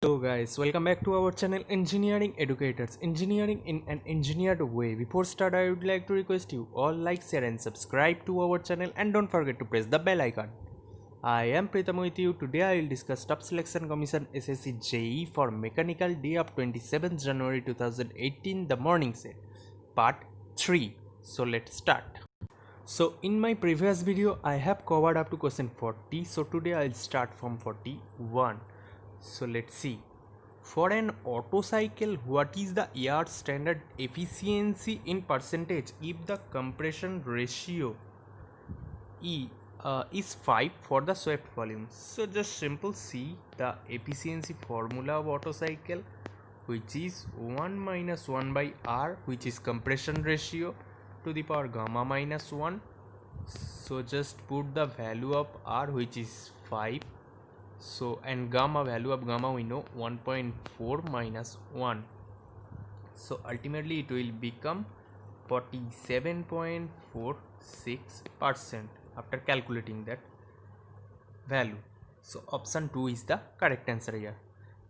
Hello guys, welcome back to our channel Engineering Educators, Engineering in an Engineered Way. Before start, I would like to request you all like, share and subscribe to our channel and don't forget to press the bell icon. I am Pritham with you. Today I will discuss Staff Selection Commission SSC JE for Mechanical Day of 27th January 2018, the morning set, part 3. So let's start. So in my previous video I have covered up to question 40, so today I'll start from 41. So let's see. For an auto cycle, what is the yard standard efficiency in percentage if the compression ratio is 5 for the swept volume? So just simple see the efficiency formula of auto cycle, which is 1 minus 1 by R, which is compression ratio to the power gamma minus 1. So just put the value of R, which is 5. So and gamma, value of gamma we know 1.4 minus 1. So ultimately it will become 47.46% after calculating that value. So option 2 is the correct answer here.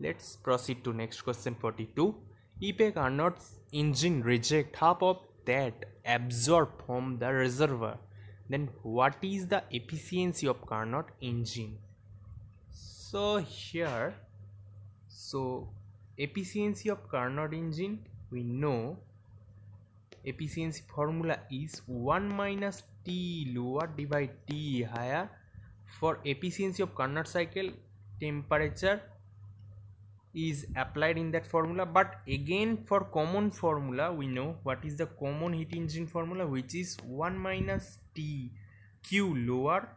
Let's proceed to next question 42. If a Carnot engine reject half of that absorbed from the reservoir, then what is the efficiency of Carnot engine? So here, efficiency of Carnot engine, we know efficiency formula is 1 minus T lower divided T higher. For efficiency of Carnot cycle, temperature is applied in that formula, but again for common formula we know what is the common heat engine formula, which is 1 minus T Q lower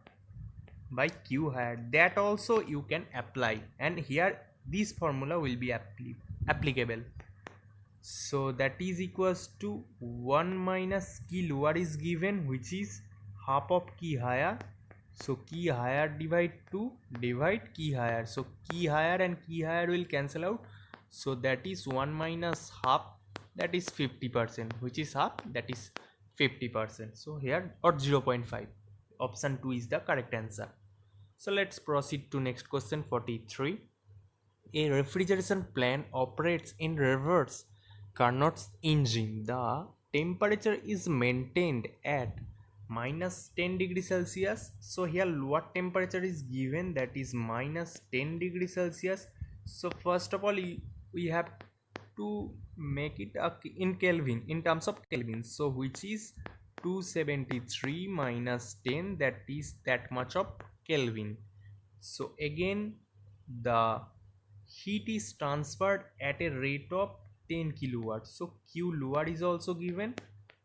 by Q higher. That also you can apply, and here this formula will be applicable. So that is equals to 1 minus Q lower is given, which is half of Q higher. So Q higher divide Q higher. So Q higher and Q higher will cancel out. So that is 1 minus half, that is 50%, which is half, that is 50%. So here, or 0.5. Option 2 is the correct answer. So let's proceed to next question 43. A refrigeration plant operates in reverse Carnot's engine. The temperature is maintained at minus 10 degrees Celsius. So here what temperature is given, that is minus 10 degrees Celsius. So first of all we have to make it in Kelvin, in terms of Kelvin. So which is 273 minus 10, that is that much of Kelvin. So again the heat is transferred at a rate of 10 kilowatt. So Q lower is also given,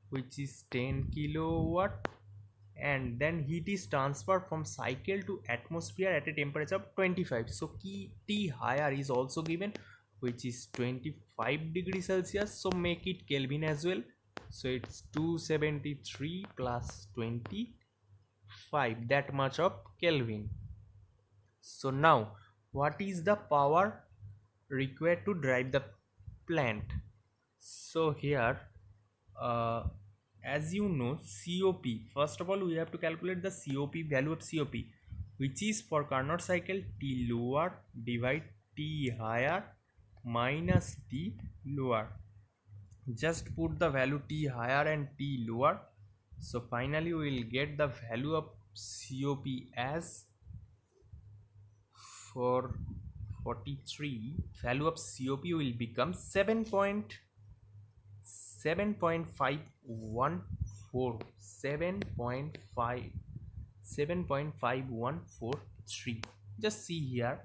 which is 10 kilowatt, and then heat is transferred from cycle to atmosphere at a temperature of 25. So T higher is also given, which is 25 degrees Celsius. So make it Kelvin as well. So it's 273 plus 25, that much of Kelvin. So now what is the power required to drive the plant? So here as you know, COP, first of all we have to calculate the COP, value of COP, which is for Carnot cycle T lower divide T higher minus T lower. Just put the value T higher and T lower. So finally we will get the value of COP as, for 43, value of COP will become 7.514, 7.5143. Just see here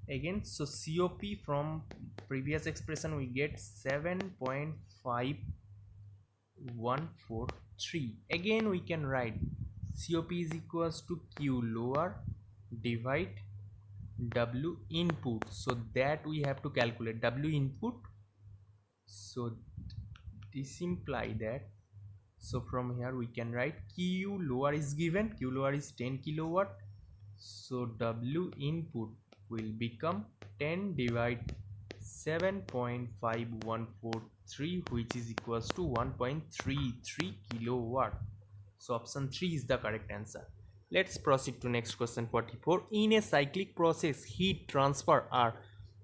again. So COP from previous expression we get 7.5143. again we can write COP is equals to Q lower divide W input. So that we have to calculate W input. So this imply that, so from here we can write Q lower is given, Q lower is 10 kilowatt. So W input will become 10 divide 7.5143, which is equals to 1.33 kilowatt. So option 3 is the correct answer. Let's proceed to next question 44. In a cyclic process, heat transfer are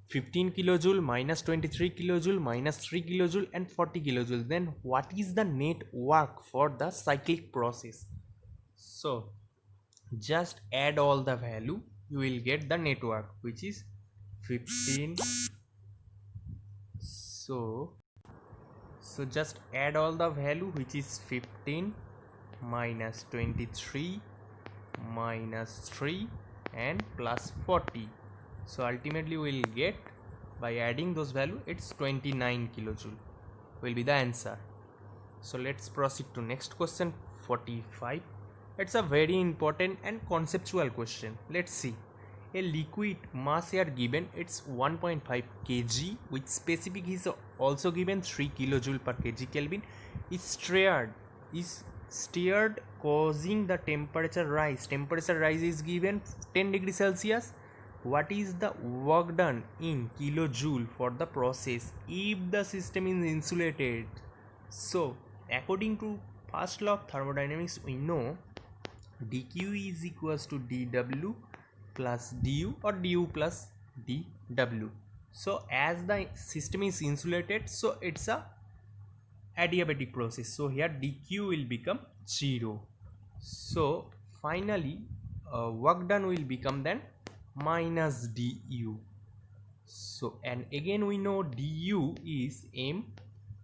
15 kilojoule minus 23 kilojoule minus 3 kilojoule and 40 kilojoule. Then what is the net work for the cyclic process? So just add all the value, you will get the net work, which is 15. So just add all the value, which is 15 minus 23 minus 3 and plus 40. So ultimately we will get, by adding those value, it's 29 kilojoule will be the answer. So let's proceed to next question, 45. It's a very important and conceptual question. Let's see. A liquid mass here given, it's 1.5 kg, which specific is also given 3 kilojoule per kg Kelvin, is stirred causing the temperature rise. Temperature rise is given 10 degrees Celsius. What is the work done in kilojoule for the process if the system is insulated? So according to first law of thermodynamics, we know dq is equals to dw plus du or du plus dw. So as the system is insulated, so it's a adiabatic process, so here dq will become 0. So finally work done will become then minus du. So and again we know du is m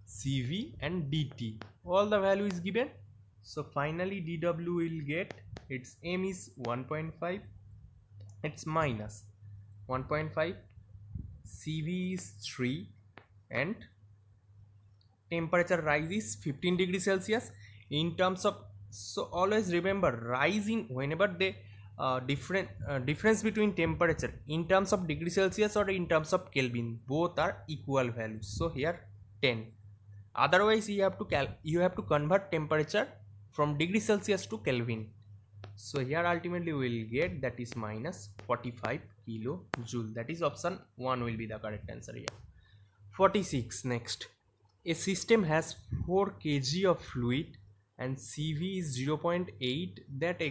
cv and dt, all the value is given. So finally dw will get, its m is 1.5, it's minus 1.5, cv is 3 and temperature rise is 15 degrees Celsius in terms of. So always remember, rising whenever they difference between temperature in terms of degree Celsius or in terms of Kelvin, both are equal values. So here 10. Otherwise you have to convert temperature from degree Celsius to Kelvin. So here ultimately we will get, that is minus 45 kilojoule. That is option 1 will be the correct answer here. 46 next. A system has 4 kg of fluid and CV is 0.8 that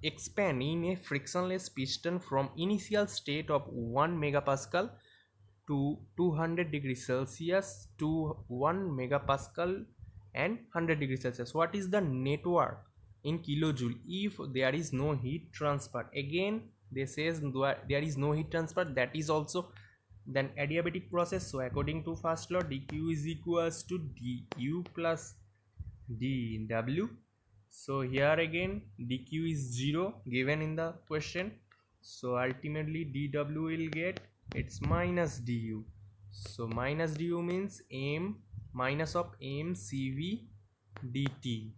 expand in a frictionless piston from initial state of 1 megapascal to 200 degrees Celsius to 1 megapascal and 100 degrees Celsius. What is the network in kilojoule if there is no heat transfer? Again they says there is no heat transfer, that is also then adiabatic process. So according to first law, dq is equals to du plus dw. So here again dq is 0 given in the question, so ultimately dw will get, it's minus du. So minus du means m minus of m cv dt.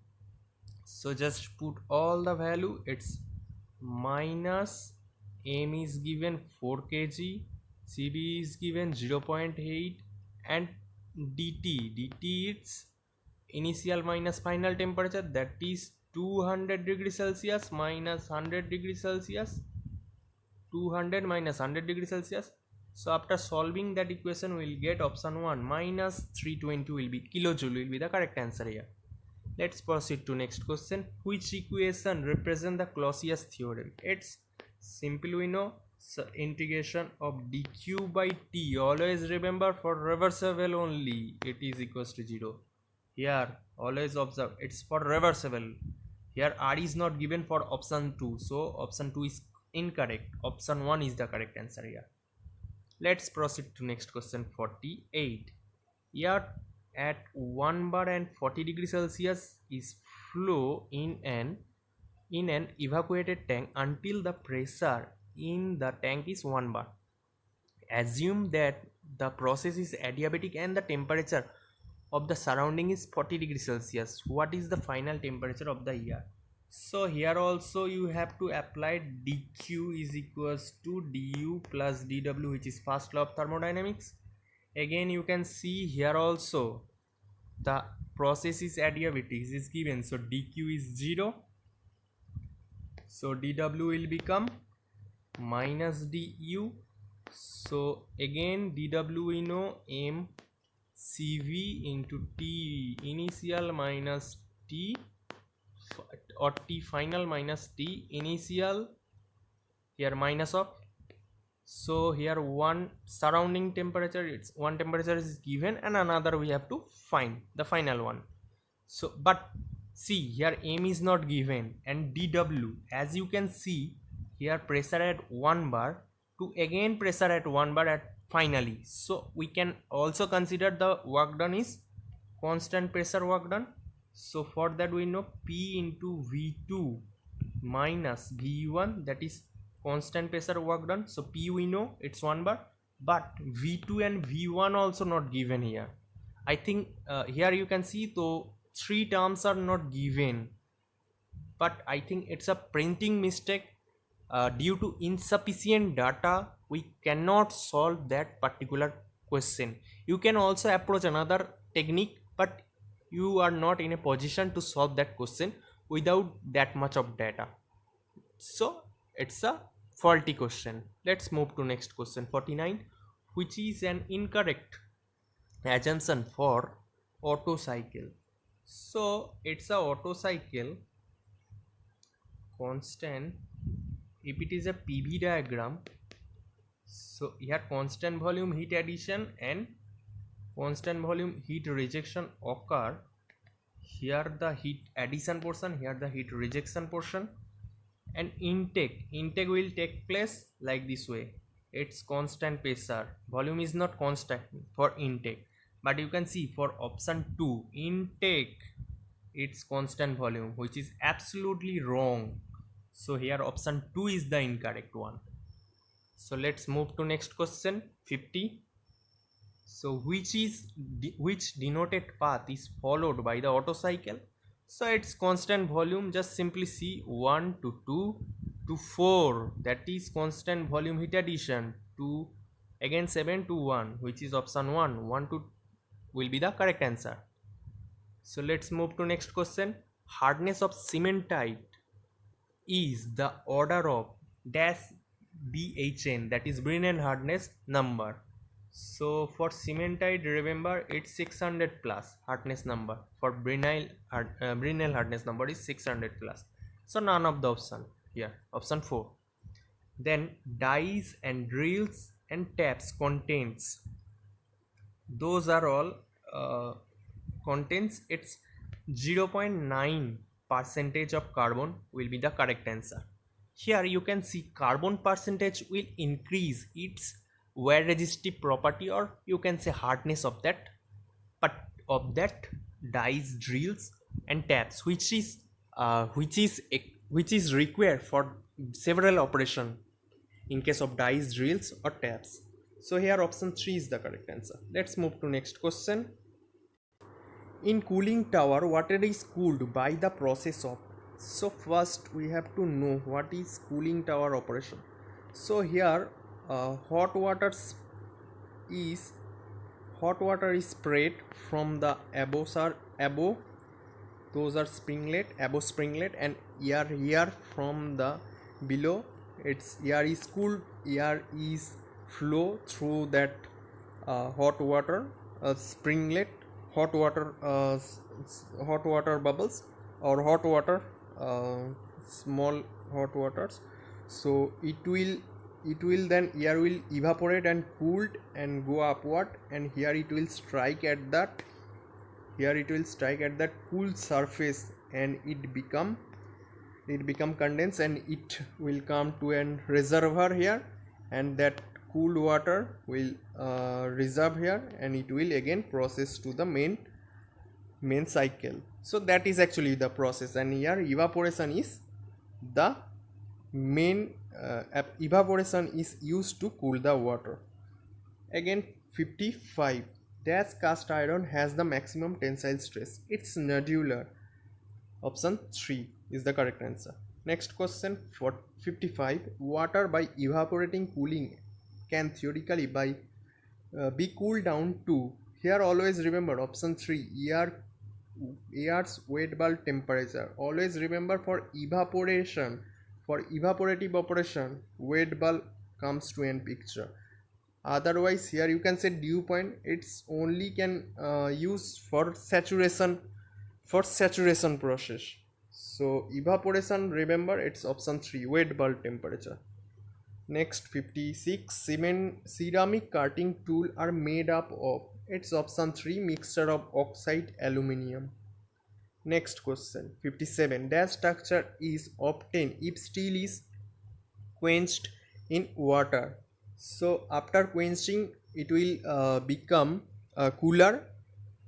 So just put all the value, it's minus m is given 4 kg, cv is given 0.8 and dt it's initial minus final temperature, that is 200 degrees Celsius minus 100 degrees Celsius, 200 minus 100 degrees Celsius. So after solving that equation we will get option 1 minus 320 will be kilojoule will be the correct answer here. Let's proceed to next question. Which equation represent the Clausius theorem? It's simple, we know. So integration of dq by t, always remember for reversible only it is equals to 0. Here always observe, it's for reversible. Here r is not given for option 2, so option 2 is incorrect, option 1 is the correct answer here. Let's proceed to next question, 48. Here at 1 bar and 40 degrees Celsius is flow in an evacuated tank until the pressure in the tank is 1 bar. Assume that the process is adiabatic and the temperature of the surrounding is 40 degrees Celsius. What is the final temperature of the air? So here also you have to apply dq is equals to du plus dw, which is first law of thermodynamics. Again you can see here also the process is adiabatic is given, so dq is 0, so dw will become minus du. So again dw we know m cv into t initial minus t or t final minus t initial, here minus of, So here one surrounding temperature, it's one temperature is given and another we have to find the final one. So but see here m is not given, and dw, as you can see here, pressure at 1 bar to again pressure at 1 bar at finally. So we can also consider the work done is constant pressure work done. So for that we know P into V2 minus V1, that is constant pressure work done. So P we know it's 1 bar, but V2 and V1 also not given here. I think here you can see though three terms are not given, but I think it's a printing mistake. Due to insufficient data we cannot solve that particular question. You can also approach another technique, but you are not in a position to solve that question without that much of data. So it's a faulty question. Let's move to next question 49, which is an incorrect assumption for Otto cycle. So it's a Otto cycle constant. If it is a PV diagram, so here constant volume heat addition and constant volume heat rejection occur. Here the heat addition portion, here the heat rejection portion, and intake will take place like this way. It's constant pressure, volume is not constant for intake, but you can see for option 2 intake it's constant volume, which is absolutely wrong. So here option 2 is the incorrect one. So let's move to next question 50. So which denoted path is followed by the Otto cycle? So it's constant volume, just simply see 1 to 2 to 4, that is constant volume heat addition, to again 7 to 1, which is option 1. 1 to will be the correct answer. So let's move to next question. Hardness of cementite is the order of dash BHN, that is Brinell hardness number. So for cementite, remember it's 600 plus hardness number. For Brinell hardness number is 600 plus. So none of the option here. Option 4. Then dies and drills and taps contains. Those are all contains its 0.9 percentage of carbon will be the correct answer. Here you can see carbon percentage will increase its wear resistive property, or you can say hardness of that, but of that dies, drills and taps, which is required for several operation in case of dies, drills or taps. So here option 3 is the correct answer. Let's move to next question. In cooling tower, water is cooled by the process of. So first we have to know what is cooling tower operation. So here hot water is sprayed from the above, those are above springlet, and air here from the below. It's air is cooled, air is flow through that hot water springlet, hot water bubbles, or hot water small hot waters. So it will then air will evaporate and cooled and go upward, and here it will strike at that cool surface, and it become condensed, and it will come to an reservoir here, and that cool water will reserve here, and it will again process to the main cycle. So that is actually the process, and here evaporation is the main evaporation is used to cool the water. Again 55. Dash cast iron has the maximum tensile stress? It's nodular. Option 3 is the correct answer. Next question for 55. Water by evaporating cooling can theoretically be cooled down to. Here always remember option 3, air's wet bulb temperature. Always remember for evaporation, for evaporative operation, wet bulb comes to an picture. Otherwise here you can say dew point, it's only can use for saturation process. So evaporation, remember it's option 3, wet bulb temperature. Next 56, ceramic cutting tool are made up of. It's option 3, mixture of oxide aluminum. Next question 57, dash structure is obtained if steel is quenched in water. So after quenching it will become cooler,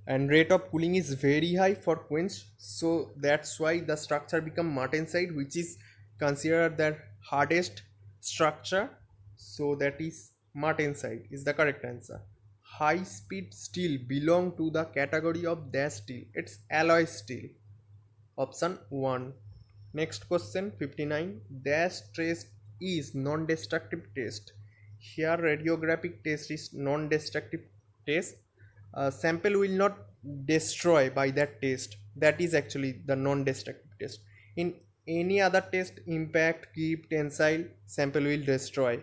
and rate of cooling is very high for quench, so that's why the structure become martensite, which is considered the hardest structure. So that is martensite is the correct answer. High speed steel belong to the category of dash steel. It's alloy steel, option 1. Next question 59, dash test is non-destructive test. Here radiographic test is non-destructive test. Sample will not destroy by that test. That is actually the non-destructive test. In any other test, impact, keep, tensile, sample will destroy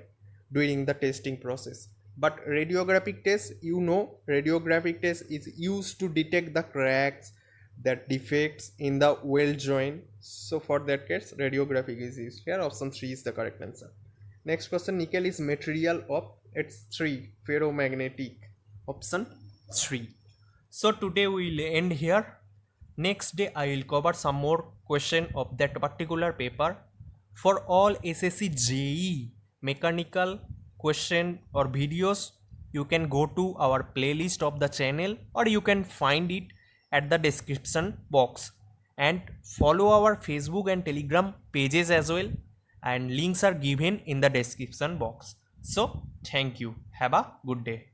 during the testing process. But radiographic test, radiographic test is used to detect the cracks, that defects in the weld joint. So for that case, radiographic is used. Here option 3 is the correct answer. Next question, nickel is material of, it's 3, ferromagnetic, option 3. So today we will end here. Next day I will cover some more question of that particular paper. For all SSC JE mechanical question or videos, you can go to our playlist of the channel, or you can find it at the description box, and follow our Facebook and Telegram pages as well, and links are given in the description box. So thank you, have a good day.